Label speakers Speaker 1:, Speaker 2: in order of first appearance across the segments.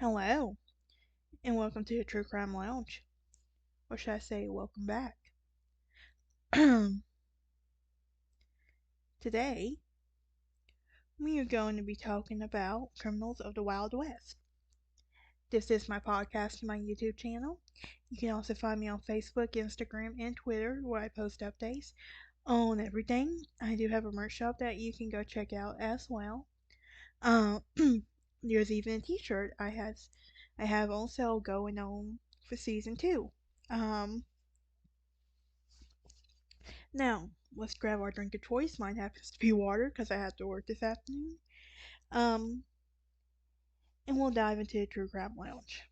Speaker 1: Hello, and welcome to the True Crime Lounge. Or should I say, welcome back? Today, we are going to be talking about criminals of the Wild West. This is my podcast and my YouTube channel. You can also find me on Facebook, Instagram, and Twitter, where I post updates on everything. I do have a merch shop that you can go check out as well. Um, there's even a T-shirt I have on sale going on for season 2. Um, Now, let's grab our drink of choice. Mine happens to be water because I have to work this afternoon. Um, and we'll dive into the True Crime Lounge.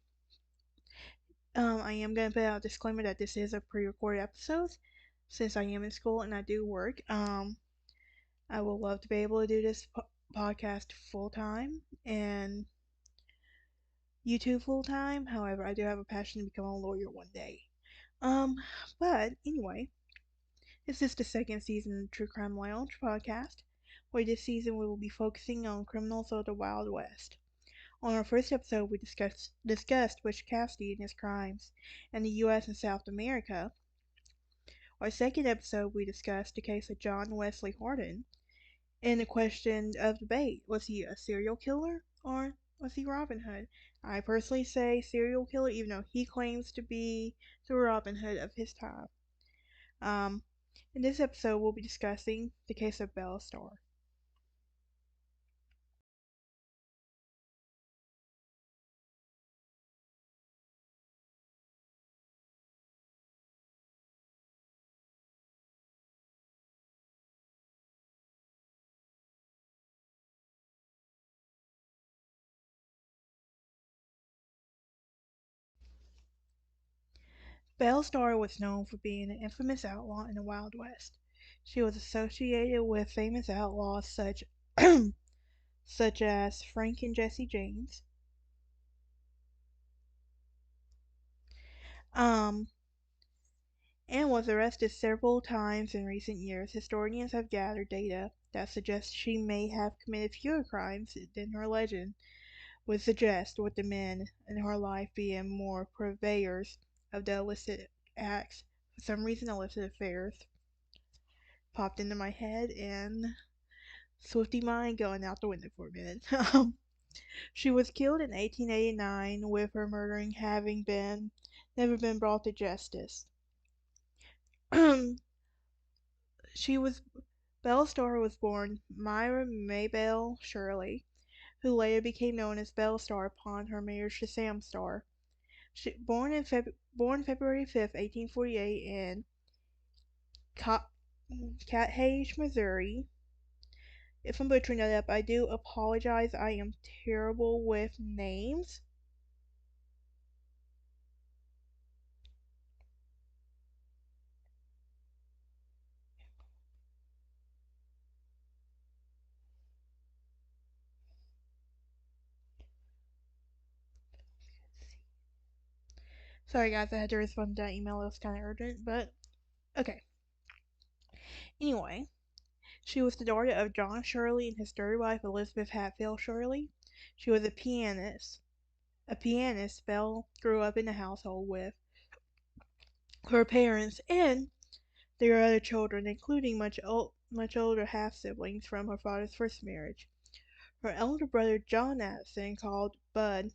Speaker 1: I am going to put out a disclaimer that this is a pre-recorded episode since I am in school and I do work. I would love to be able to do this podcast full time and YouTube full time. However, I do have a passion to become a lawyer one day. Um, but anyway, this is the second season of the True Crime Lounge podcast, where this season we will be focusing on criminals of the Wild West. On our first episode, we discussed Butch Cassidy and his crimes in the U.S. and South America. Our second episode, we discussed the case of John Wesley Hardin and the question of debate: was he a serial killer or was he Robin Hood? I personally say serial killer, even though he claims to be the Robin Hood of his time. Um, in this episode, we'll be discussing the case of Belle Starr. Belle Starr was known for being an infamous outlaw in the Wild West. She was associated with famous outlaws such as Frank and Jesse James, um, and was arrested several times in recent years. Historians have gathered data that suggests she may have committed fewer crimes than her legend would suggest, with the men in her life being more purveyors of the illicit acts. For some reason, illicit affairs popped into my head, and Swifty mind going out the window for a minute. She was killed in 1889, with her murdering having been never been brought to justice. she was Belle Starr was born Myra Maybelle Shirley, who later became known as Belle Starr upon her marriage to Sam Starr. Born February 5th, 1848 in Cathay, Missouri. If I'm butchering that up, I do apologize. I am terrible with names. Sorry guys, I had to respond to that email. It was kind of urgent, but okay. Anyway, she was the daughter of John Shirley and his third wife, Elizabeth Hatfield Shirley. She was a pianist. Belle grew up in a household with her parents and their other children, including much older half siblings from her father's first marriage. Her elder brother John Addison, called Bud,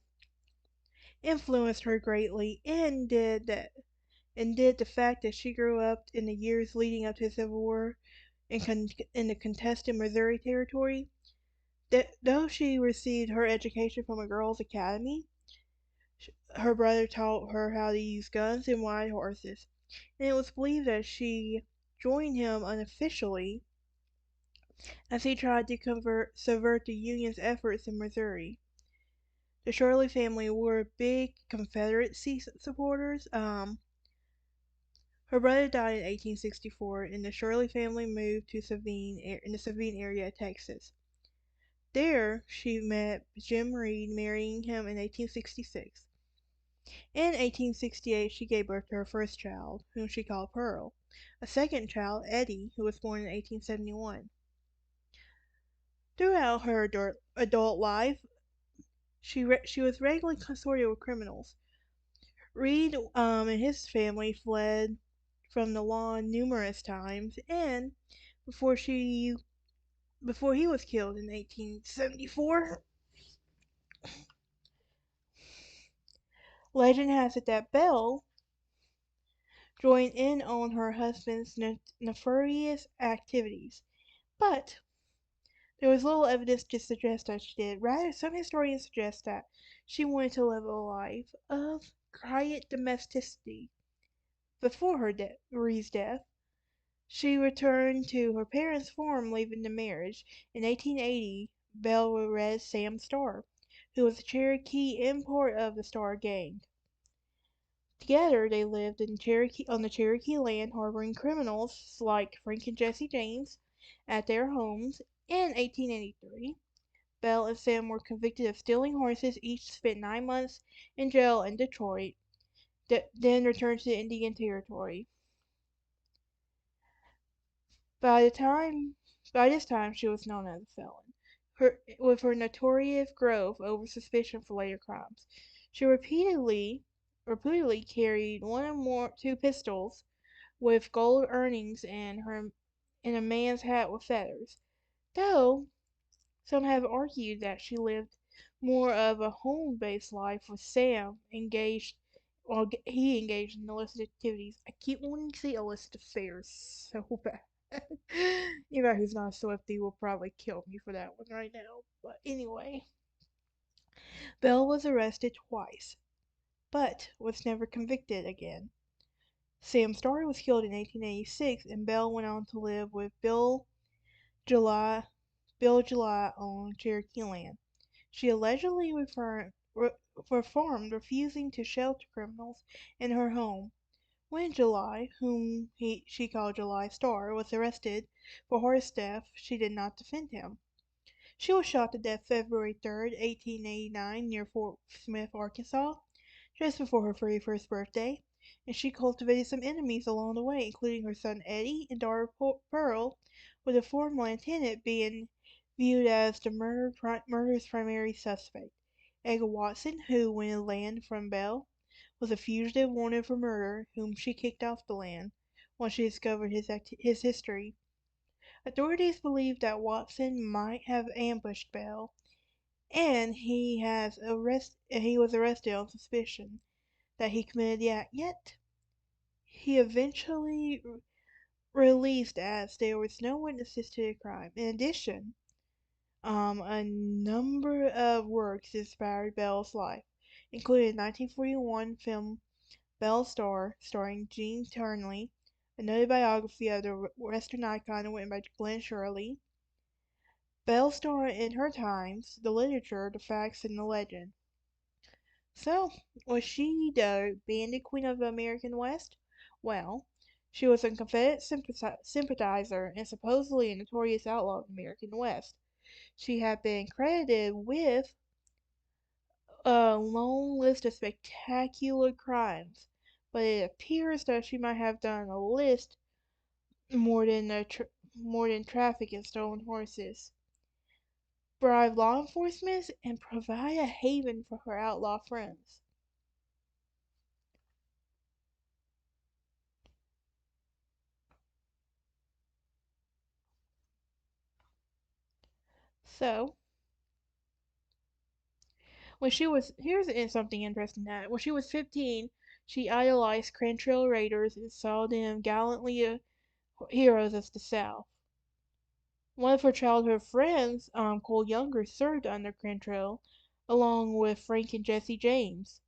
Speaker 1: influenced her greatly, and did the fact that she grew up in the years leading up to the Civil War in the contested Missouri territory. That though she received her education from a girls' academy, her brother taught her how to use guns and ride horses, and it was believed that she joined him unofficially as he tried to subvert the Union's efforts in Missouri. The Shirley family were big Confederacy supporters. Her brother died in 1864, and the Shirley family moved to in the Sabine area of Texas. There, she met Jim Reed, marrying him in 1866. In 1868, she gave birth to her first child, whom she called Pearl. A second child, Eddie, who was born in 1871. Throughout her adult life, She was regularly consorted with criminals. Reed and his family fled from the law numerous times, and before she before he was killed in 1874, legend has it that Belle joined in on her husband's nefarious activities, but there was little evidence to suggest that she did. Rather, some historians suggest that she wanted to live a life of quiet domesticity. Before Marie's death, she returned to her parents' farm, leaving the marriage. In 1880, Belle wed Sam Starr, who was a Cherokee import of the Starr gang. Together, they lived on the Cherokee land, harboring criminals like Frank and Jesse James at their homes. In 1883, Belle and Sam were convicted of stealing horses. Each spent 9 months in jail in Detroit, then returned to the Indian Territory. By the time by this time she was known as a felon, with her notorious growth over suspicion for later crimes. She repeatedly carried one or more two pistols with gold earrings and her in a man's hat with feathers, though some have argued that she lived more of a home-based life with Sam engaged while he engaged in illicit activities. I keep wanting to say illicit affairs so bad. Anybody who's not a Swiftie will probably kill me for that one right now. But anyway, Belle was arrested twice, but was never convicted again. Sam Starr was killed in 1886, and Belle went on to live with July, Bill July on Cherokee land. She allegedly performed refusing to shelter criminals in her home. When July, whom she called July Starr, was arrested for horse theft, she did not defend him. She was shot to death February 3rd, 1889, near Fort Smith, Arkansas, just before her 31st birthday, and she cultivated some enemies along the way, including her son Eddie and daughter Pearl, with the former lieutenant being viewed as the murder's primary suspect. Edgar Watson, who wanted land from Belle, was a fugitive wanted for murder, whom she kicked off the land once she discovered his history. Authorities believe that Watson might have ambushed Belle, and he was arrested on suspicion that he committed the act. Yet he eventually released as there was no witnesses to the crime. In addition, a number of works inspired Belle's life, including the 1941 film Belle Starr, starring Gene Tierney, a noted biography of the Western icon written by Glenn Shirley. Belle Starr in her times, the literature, the facts, and the legend. So, was she the bandit queen of the American West? Well, she was a Confederate sympathizer and supposedly a notorious outlaw of the American West. She had been credited with a long list of spectacular crimes, but it appears that she might have done a list more than more than traffic in stolen horses, bribe law enforcement, and provide a haven for her outlaw friends. So, here's something interesting that when she was 15, she idolized Cantrell Raiders and saw them gallantly heroes of the South. One of her childhood friends, Cole Younger, served under Cantrell, along with Frank and Jesse James.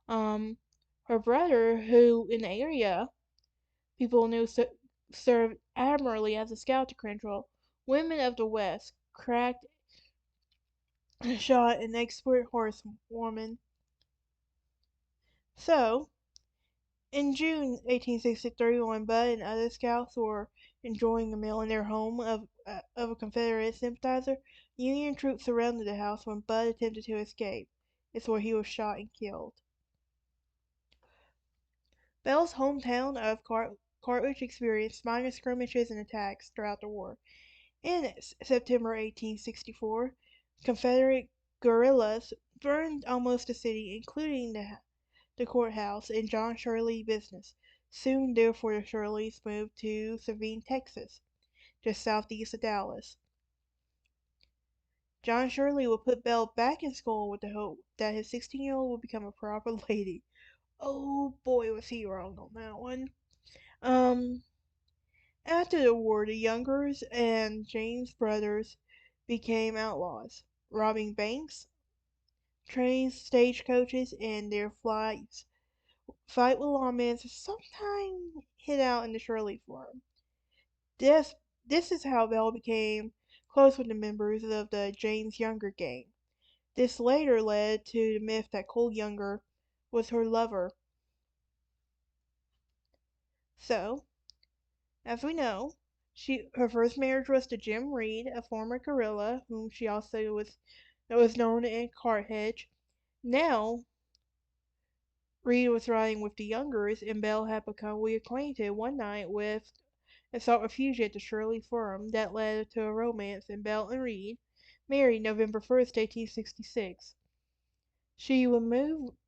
Speaker 1: Um, Her brother, who in the area people knew served admirably as a scout to Cantrell. Women of the West cracked and shot an expert horsewoman. So, in June 1863, when Bud and other scouts were enjoying a meal in their home of a Confederate sympathizer, Union troops surrounded the house when Bud attempted to escape. It's where he was shot and killed. Bell's hometown of Cartledge experienced minor skirmishes and attacks throughout the war. In September 1864, Confederate guerrillas burned almost the city, including the courthouse and John Shirley business. Soon, therefore, the Shirleys moved to Sabine, Texas, just southeast of Dallas. John Shirley would put Belle back in school with the hope that his 16-year-old would become a proper lady. Oh boy, was he wrong on that one. Um, After the war, the Youngers and James brothers became outlaws, robbing banks, trains, stagecoaches, and their flights. Fight with lawmen and sometimes hid out in the Shirley farm. This this is how Belle became close with the members of the James Younger gang. This later led to the myth that Cole Younger was her lover. So, as we know, her first marriage was to Jim Reed, a former guerrilla whom she also was known in Carthage. Now, Reed was riding with the Youngers, and Belle had become reacquainted one night with and sought refuge at the Shirley Farm. That led to a romance, and Belle and Reed married November 1st, 1866.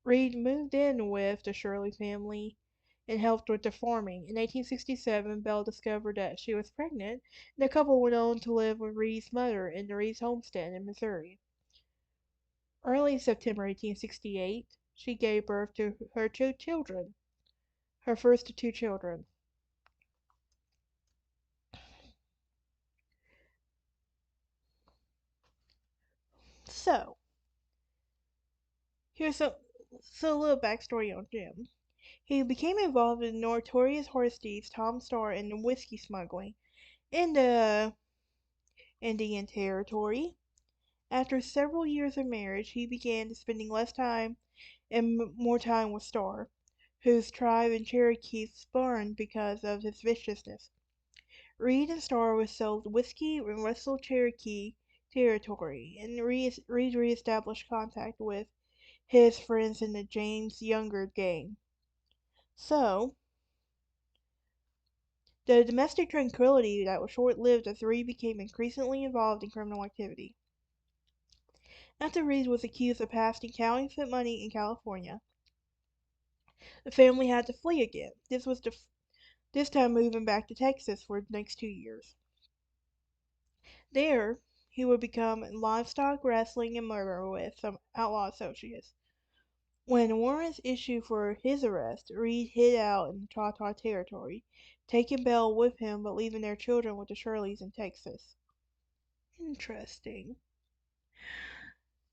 Speaker 1: Reed moved in with the Shirley family and helped with the farming. In 1867, Belle discovered that she was pregnant, and the couple went on to live with Reed's mother in the Reed's homestead in Missouri. Early September 1868, she gave birth to her two children, her first two children. So, here's a little backstory on Jim. He became involved in notorious horse thieves Tom Starr and whiskey smuggling in the Indian Territory. After several years of marriage, he began spending less time and more time with Starr, whose tribe in Cherokee spurned because of his viciousness. Reed and Starr were sold whiskey in Russell Cherokee Territory, and Reed reestablished contact with his friends in the James Younger gang. So, the domestic tranquility that was short-lived as Reed became increasingly involved in criminal activity. After Reed was accused of passing counterfeit money in California, the family had to flee again. This time moving back to Texas for the next 2 years. There, he would become livestock wrestling and murder with some outlaw associates. When warrants issued for his arrest, Reed hid out in the Choctaw Territory, taking Belle with him but leaving their children with the Shirleys in Texas. Interesting.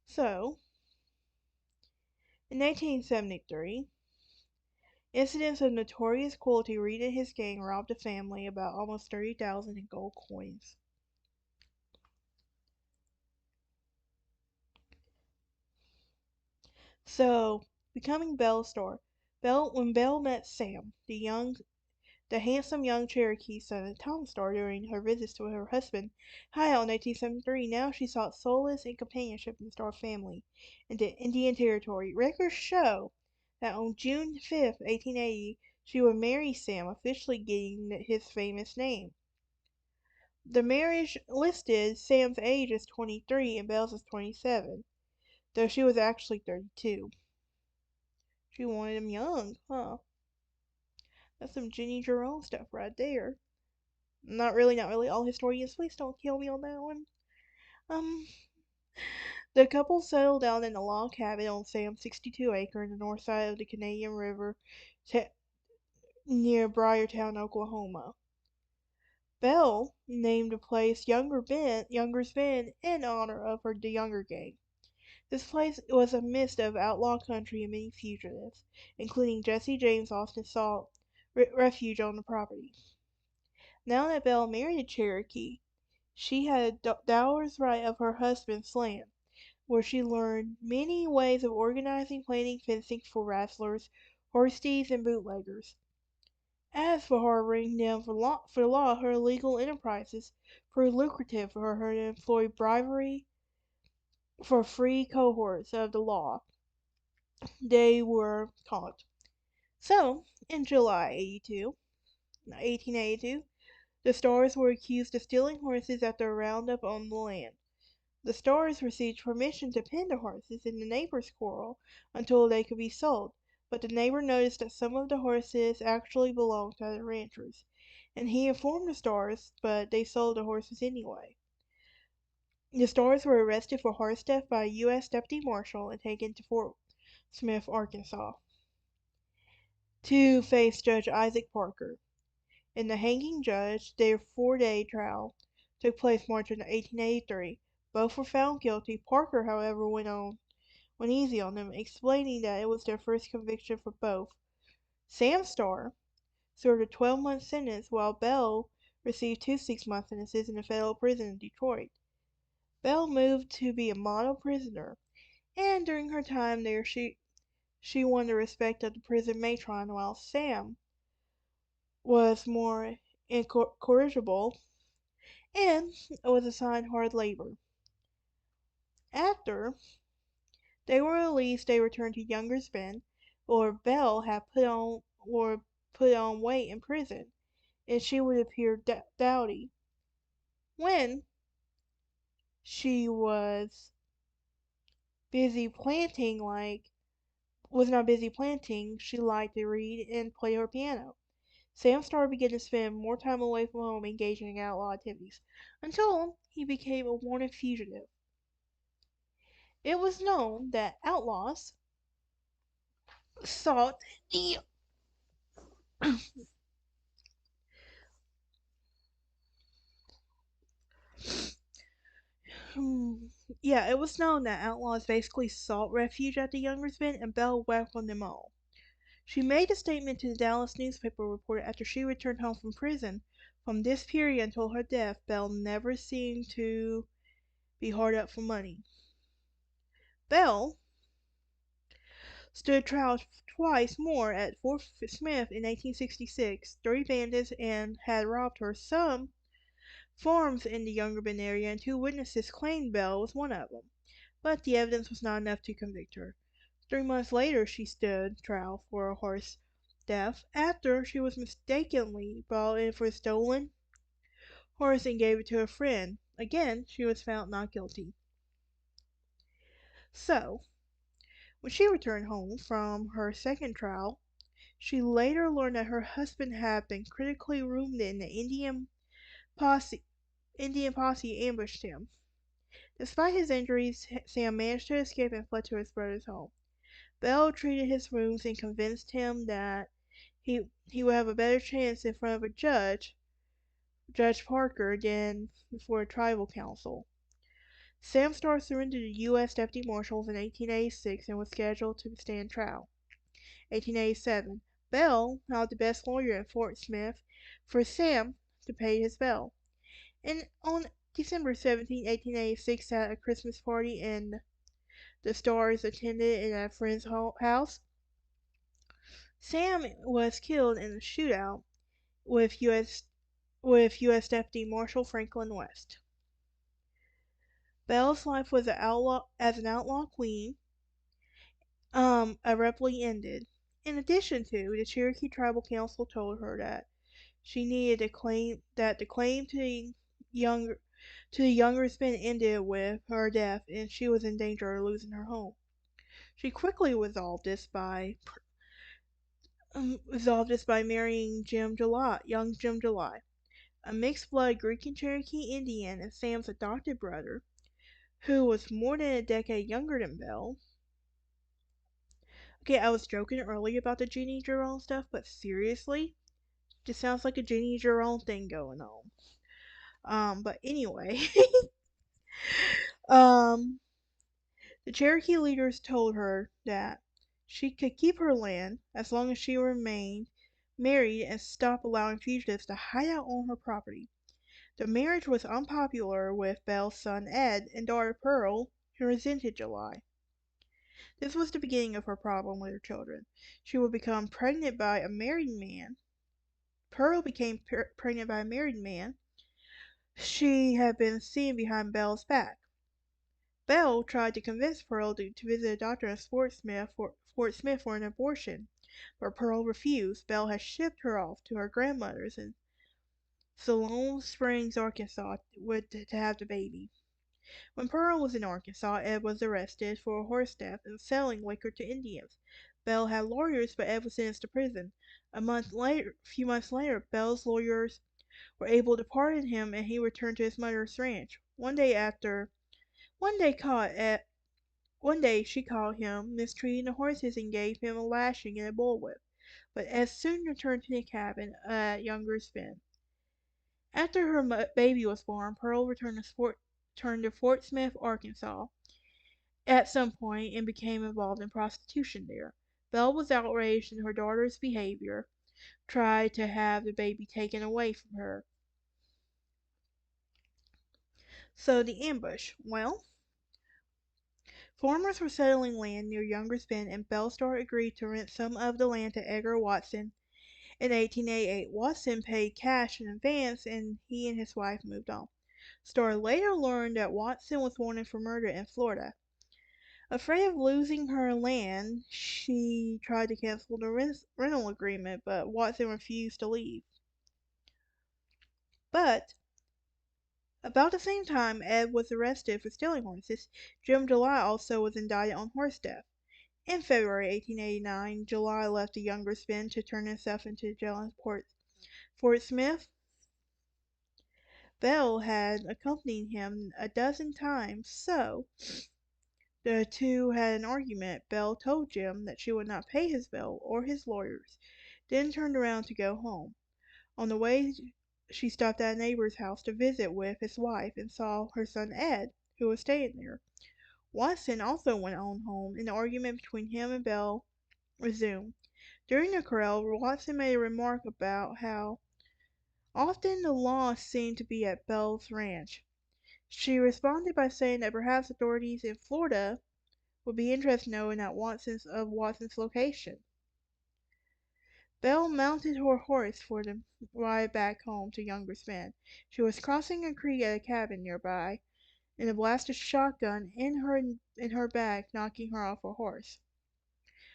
Speaker 1: So, in 1873, incidents of notorious cruelty. Reed and his gang robbed a family about almost 30,000 in gold coins. So, becoming Belle Starr. When Belle met Sam, the handsome young Cherokee son of Tom Starr during her visits to her husband, Hyle in 1873, now she sought solace and companionship in the Starr family in the Indian Territory. Records show that on June 5th, 1880, she would marry Sam, officially getting his famous name. The marriage listed Sam's age as 23 and Belle's as 27, though she was actually 32. She wanted him young, huh? That's some Jennie Jerome stuff right there. Not really, not really. All historians, please don't kill me on that one. Um, the couple settled down in a log cabin on Sam's 62-acre in the north side of the Canadian River near Briartown, Oklahoma. Belle named the place Younger's Bend in honor of the Younger gang. This place was a mist of outlaw country and many fugitives, including Jesse James Austin sought refuge on the property. Now that Belle married a Cherokee, she had a dower's right of her husband's land, where she learned many ways of organizing, planning, fencing for rustlers, horse thieves, and bootleggers. As for harboring them for the law, her illegal enterprises proved lucrative for her to employ bribery for free cohorts of the law. They were caught. So, in July 1882, the Stars were accused of stealing horses at their roundup on the land. The Starrs received permission to pen the horses in the neighbor's corral until they could be sold, but the neighbor noticed that some of the horses actually belonged to other ranchers, and he informed the Starrs, but they sold the horses anyway. The Starrs were arrested for horse theft by a U.S. deputy marshal and taken to Fort Smith, Arkansas, to face Judge Isaac Parker. In the hanging judge, their 4-day trial took place March of 1883. Both were found guilty. Parker, however, went easy on them, explaining that it was their first conviction for both. Sam Starr served a 12-month sentence, while Belle received 2 6-month sentences in a federal prison in Detroit. Belle moved to be a model prisoner, and during her time there she won the respect of the prison matron, while Sam was more incorrigible and was assigned hard labor. After they were released, they returned to Younger's Bend, where Belle had put on weight in prison, and she would appear dowdy. When she busy planting, was not busy planting, she liked to read and play her piano. Sam Starr began to spend more time away from home engaging in outlaw activities, until he became a wanted fugitive. It was known that outlaws sought the yeah, it was known that outlaws basically sought refuge at the Younger's Bend, and Belle welcomed them all. She made a statement to the Dallas newspaper reporter after she returned home from prison. From this period until her death, Belle never seemed to be hard up for money. Belle stood trial twice more at Fort Smith in 1866. 3 bandits had robbed her some farms in the Younger Bend area, and 2 witnesses claimed Belle was one of them. But the evidence was not enough to convict her. 3 months later, she stood trial for a horse theft after she was mistakenly brought in for a stolen horse and gave it to a friend. Again, she was found not guilty. So, when she returned home from her second trial, she later learned that her husband had been critically wounded and the posse Indian posse ambushed him. Despite his injuries, Sam managed to escape and fled to his brother's home. Belle treated his wounds and convinced him that he would have a better chance in front of a Judge Parker, than before a tribal council. Sam Starr surrendered to U.S. deputy marshals in 1886 and was scheduled to stand trial. 1887. Belle hired the best lawyer in Fort Smith for Sam to pay his bail. And on December 17, 1886, at a Christmas party the Starrs attended in a friend's house, Sam was killed in a shootout with U.S. Deputy Marshal Franklin West. Belle's life was as an outlaw queen abruptly ended. In addition to, the Cherokee Tribal Council told her that she needed the claim younger to the Younger's Bend ended with her death, and she was in danger of losing her home. She quickly resolved this by marrying young Jim July, a mixed-blood Greek and Cherokee Indian and Sam's adopted brother, who was more than a decade younger than Belle. Okay, I was joking earlier about the Jennie Jerome stuff, but seriously, just sounds like a Jennie Jerome thing going on. But anyway, um, the Cherokee leaders told her that she could keep her land as long as she remained married and stopped allowing fugitives to hide out on her property. The marriage was unpopular with Belle's son Ed and daughter Pearl, who resented July. This was the beginning of her problem with her children. She would become pregnant by a married man. Pearl became pregnant by a married man she had been seeing behind Belle's back. Belle tried to convince Pearl to visit a doctor in Fort Smith for an abortion, but Pearl refused. Belle had shipped her off to her grandmother's in Siloam Springs, Arkansas, to have the baby. When Pearl was in Arkansas, Ed was arrested for horse theft and selling liquor to Indians. Belle had lawyers, but Ed was sentenced to prison. A few months later, Belle's lawyers were able to pardon him, and he returned to his mother's ranch. One day caught Ed, one day she caught him mistreating the horses and gave him a lashing and a bullwhip. But Ed soon returned to the cabin at Younger Spin. After her baby was born, Pearl returned to Fort Smith, Arkansas, at some point and became involved in prostitution there. Belle was outraged and her daughter's behavior, tried to have the baby taken away from her. So the ambush. Well, farmers were settling land near Younger Spin, and Belle Starr agreed to rent some of the land to Edgar Watson. In 1888, Watson paid cash in advance, and he and his wife moved on. Starr later learned that Watson was wanted for murder in Florida. Afraid of losing her land, she tried to cancel the rental agreement, but Watson refused to leave. But about the same time Ed was arrested for stealing horses, Jim July also was indicted on horse theft. In February 1889, July left the Younger Spin to turn himself into jail in Fort Smith. Belle had accompanied him a dozen times, so the two had an argument. Belle told Jim that she would not pay his bill or his lawyers, then turned around to go home. On the way, she stopped at a neighbor's house to visit with his wife and saw her son Ed, who was staying there. Watson also went on home, and the argument between him and Belle resumed. During the quarrel, Watson made a remark about how often the law seemed to be at Belle's ranch. She responded by saying that perhaps authorities in Florida would be interested in knowing Watson's location. Belle mounted her horse for the ride back home to Younger Spin. She was crossing a creek at a cabin nearby, and a blasted shotgun in her back, knocking her off her horse.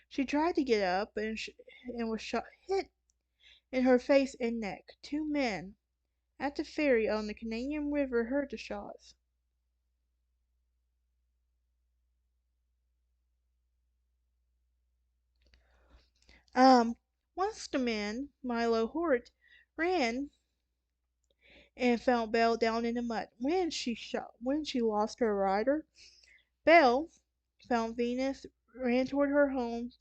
Speaker 1: She tried to get up and was hit in her face and neck. Two men at the ferry on the Canadian River heard the shots. Um, Once the men, Milo Hort, ran and found Belle down in the mud. When she lost her rider, Belle found Venus, ran toward her home,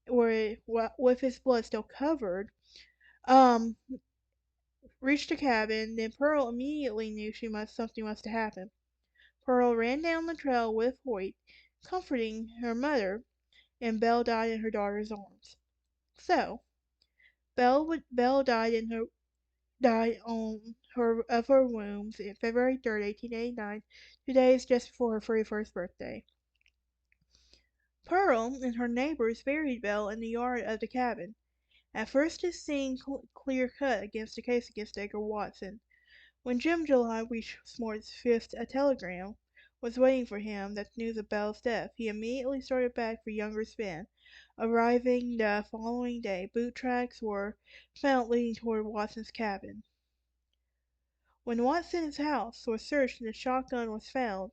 Speaker 1: with his blood still covered. Um, Reached the cabin. Then Pearl immediately knew something must have happened. Pearl ran down the trail with Hoyt, comforting her mother, and Belle died in her daughter's arms. So Belle died on her of her wounds on February 3rd, 1889, 2 days just before her 41st birthday. Pearl and her neighbors buried Belle in the yard of the cabin. At first it seemed clear cut against the case against Edgar Watson. When Jim July reached Smart's fifth, a telegram was waiting for him that news of Belle's death. He immediately started back for Younger Spin. Arriving the following day, boot tracks were found leading toward Watson's cabin. When Watson's house was searched and the shotgun was found,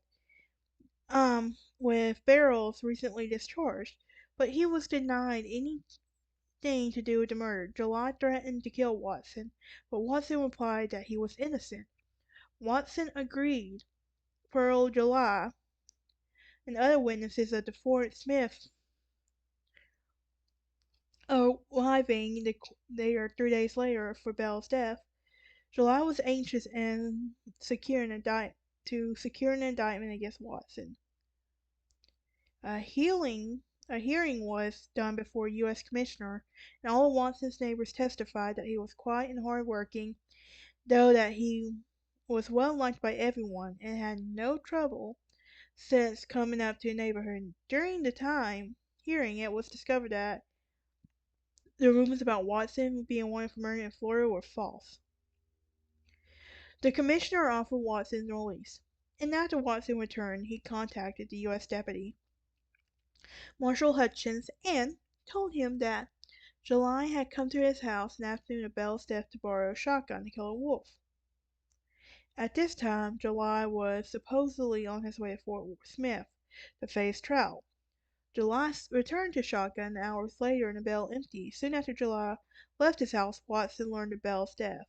Speaker 1: with barrels recently discharged, but he was denied anything to do with the murder. July threatened to kill Watson, but Watson replied that he was innocent. Watson agreed. Pearl, July, and other witnesses at the Fort Smith arriving there 3 days later for Belle's death. July was anxious and secure an indictment against Watson. A hearing was done before a U.S. Commissioner, and all of Watson's neighbors testified that he was quiet and hard-working, though that he was well liked by everyone and had no trouble since coming up to the neighborhood. During the time hearing, it was discovered that the rumors about Watson being wanted for murder in Florida were false. The commissioner offered Watson's release, and after Watson returned, he contacted the U.S. Deputy Marshal Hutchins and told him that July had come to his house in the afternoon of Belle's death to borrow a shotgun to kill a wolf. At this time, July was supposedly on his way to Fort Smith to face trial. July returned to Shotgun hours later and the bell empty. Soon after July left his house, Watson learned of Belle's death.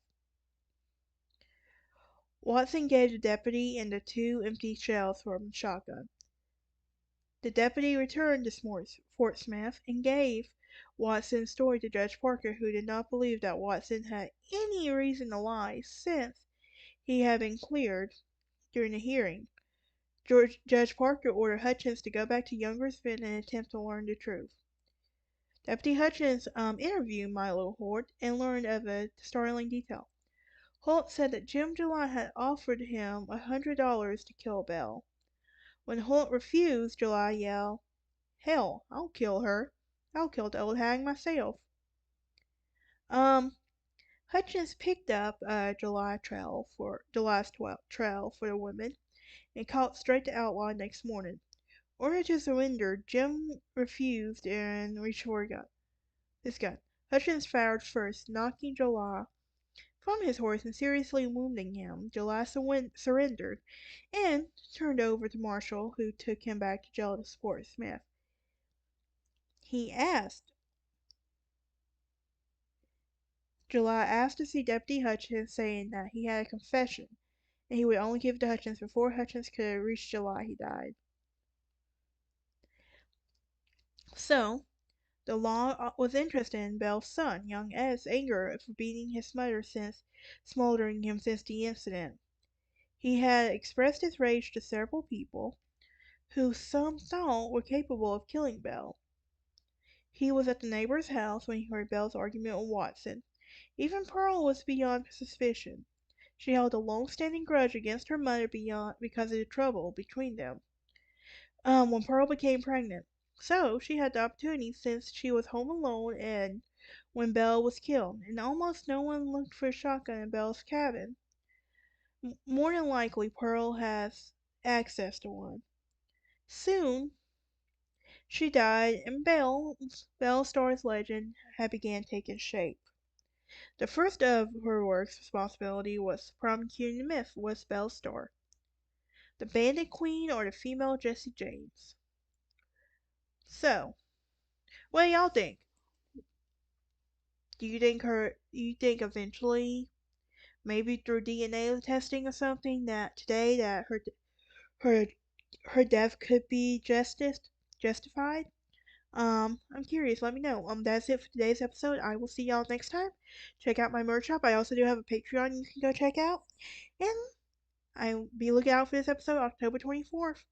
Speaker 1: Watson gave the deputy and the two empty shells from the shotgun. The deputy returned to Fort Smith and gave Watson's story to Judge Parker, who did not believe that Watson had any reason to lie since he had been cleared during the hearing. Judge Parker ordered Hutchins to go back to Youngersville and attempt to learn the truth. Deputy Hutchins interviewed Milo Holt and learned of a startling detail. Holt said that Jim July had offered him $100 to kill Belle. When Holt refused, July yelled, "Hell, I'll kill her. I'll kill the old hag myself." Um, Hutchins picked up July's trail for the woman and caught straight to outlaw next morning. Ordered to surrender, Jim refused and reached for his gun. Hutchins fired first, knocking July from his horse and seriously wounding him. July surrendered and turned over to Marshall, who took him back to jail to support Smith. He asked July asked to see Deputy Hutchins, saying that he had a confession, and he would only give it to Hutchins. Before Hutchins could reach July, he died. So, the law was interested in Belle's son, young Ed's anger for beating his mother since smoldering him since the incident. He had expressed his rage to several people, who some thought were capable of killing Belle. He was at the neighbor's house when he heard Belle's argument with Watson. Even Pearl was beyond suspicion. She held a long-standing grudge against her mother because of the trouble between them. When Pearl became pregnant. So she had the opportunity since she was home alone and when Belle was killed, and almost no one looked for a shotgun in Belle's cabin. More than likely, Pearl has access to one. Soon, she died, and Belle Starr's legend had began taking shape. The first of her work's responsibility was prosecuting the myth was Belle Starr, the bandit queen or the female Jesse James. So, what do y'all think? Do you think eventually, maybe through DNA testing or something, that her her death could be justified? I'm curious. Let me know. That's it for today's episode. I will see y'all next time. Check out my merch shop. I also do have a Patreon you can go check out. And I'll be looking out for this episode October 24th.